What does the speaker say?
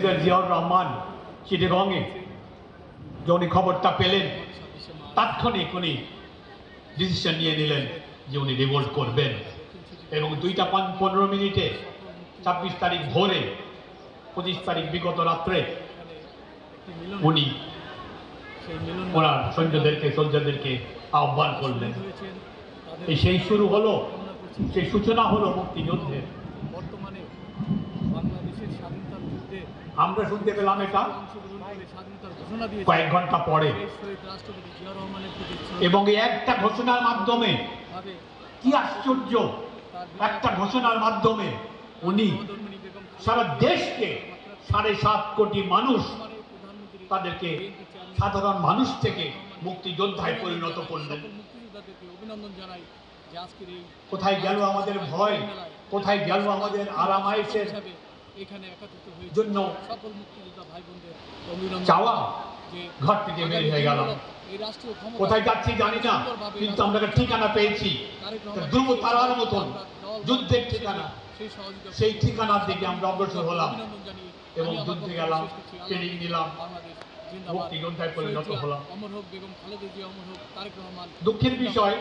President Ziaur Rahman চিটাগংয়ে যে উনি খবরটা পেলেন, তাৎক্ষণিক উনি ডিসিশন নিয়ে নিলেন যে উনি রিভোল্ট করবেন। এবং 2:15 26 তারিখ ভোরে, 25 তারিখ বিগত রাত্রে উনি ওনার সোলজারদেরকে আহ্বান করলেন। সেই শুরু হলো, সেই সূচনা হলো মুক্তিযুদ্ধের। আমরা শুনতে পেলাম এটা কয়েক ঘন্টা পরে, এবং এই একটা ঘোষণার মাধ্যমে, কি আশ্চর্য, একটা ঘোষণার মাধ্যমে উনি সারা দেশকে 7.5 কোটি মানুষ, তাদেরকে সাধারণ মানুষ থেকে মুক্তিযোদ্ধায় পরিণত করলেন। কোথায় গেল আমাদের ভয়, কোথায় গেল আমাদের আরাম আয়েশের জন্য চাওয়া? ঘর থেকে বের হয়ে গেলাম, কোথায় যাচ্ছি জানি না, কিন্তু আমরা ঠিকানা পেয়েছি, ধ্রুব তারার মতন যুদ্ধের ঠিকানা। সেই ঠিকানার দিকে আমরা অগ্রসর হলাম এবং যুদ্ধে গেলাম, ট্রেনিং নিলাম, মুক্তিযোদ্ধায় পরিণত হলাম। দুঃখের বিষয়,